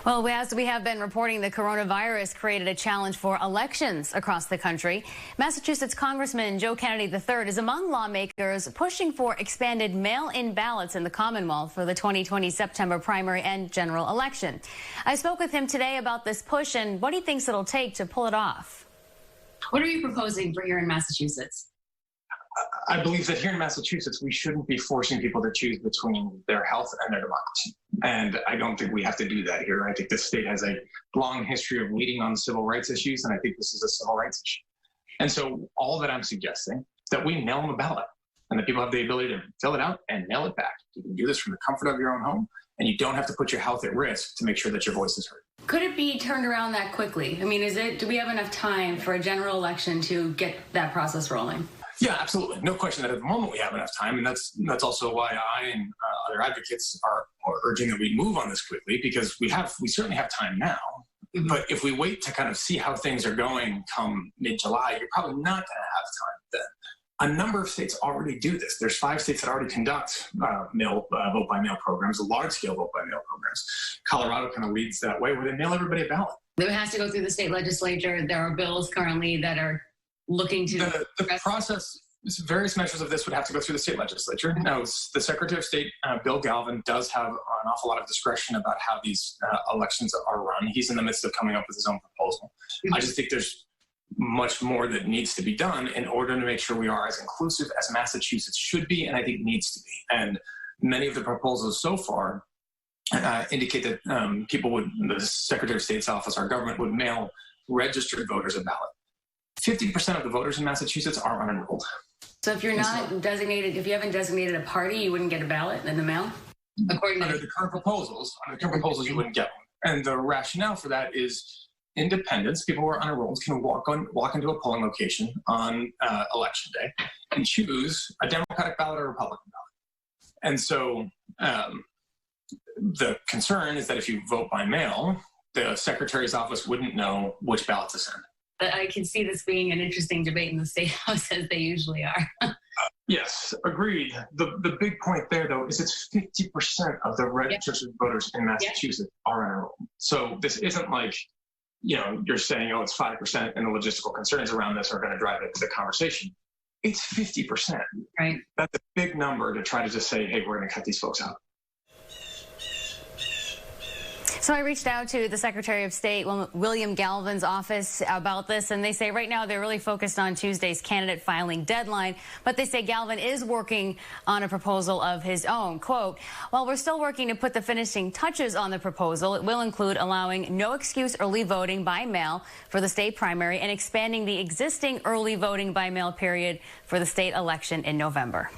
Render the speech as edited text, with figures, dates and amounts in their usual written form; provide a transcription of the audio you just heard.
Well, as we have been reporting, the coronavirus created a challenge for elections across the country. Massachusetts Congressman Joe Kennedy III is among lawmakers pushing for expanded mail-in ballots in the Commonwealth for the 2020 September primary and general election. I spoke with him today about this push and what he thinks it'll take to pull it off. What are you proposing for here in Massachusetts? I believe that here in Massachusetts, we shouldn't be forcing people to choose between their health and their democracy. And I don't think we have to do that here. I think this state has a long history of leading on civil rights issues, and I think this is a civil rights issue. And so all that I'm suggesting is that we mail them a ballot and that people have the ability to fill it out and mail it back. You can do this from the comfort of your own home, and you don't have to put your health at risk to make sure that your voice is heard. Could it be turned around that quickly? I mean, do we have enough time for a general election to get that process rolling? Yeah, absolutely. No question that at the moment we have enough time. And that's also why I and other advocates are urging that we move on this quickly, because we certainly have time now. Mm-hmm. But if we wait to kind of see how things are going come mid-July, you're probably not going to have time then. A number of states already do this. There's 5 states that already conduct vote-by-mail programs, large-scale vote-by-mail programs. Colorado kind of leads that way, where they mail everybody a ballot. It has to go through the state legislature. There are bills currently that are looking to... The process, various measures of this would have to go through the state legislature. Now, the Secretary of State, Bill Galvin, does have an awful lot of discretion about how these elections are run. He's in the midst of coming up with his own proposal. Mm-hmm. I just think there's much more that needs to be done in order to make sure we are as inclusive as Massachusetts should be, and I think needs to be. And many of the proposals so far indicate that the Secretary of State's office, our government, would mail registered voters a ballot. 50% of the voters in Massachusetts are unenrolled. So if you're not designated, if you haven't designated a party, you wouldn't get a ballot in the mail? According to the current proposals, you wouldn't get one. And the rationale for that is independents, people who are unenrolled, can walk into a polling location on election day and choose a Democratic ballot or a Republican ballot. And so the concern is that if you vote by mail, the Secretary's office wouldn't know which ballot to send. But I can see this being an interesting debate in the State House, as they usually are. Yes, agreed. The big point there, though, is it's 50% of the registered voters in Massachusetts are unenrolled. So this isn't like, you're saying, oh, it's 5%, and the logistical concerns around this are going to drive the conversation. It's 50%. Right. That's a big number to try to just say, hey, we're going to cut these folks out. So I reached out to the Secretary of State, William Galvin's office, about this, and they say right now they're really focused on Tuesday's candidate filing deadline, but they say Galvin is working on a proposal of his own. Quote, while we're still working to put the finishing touches on the proposal, it will include allowing no excuse early voting by mail for the state primary and expanding the existing early voting by mail period for the state election in November.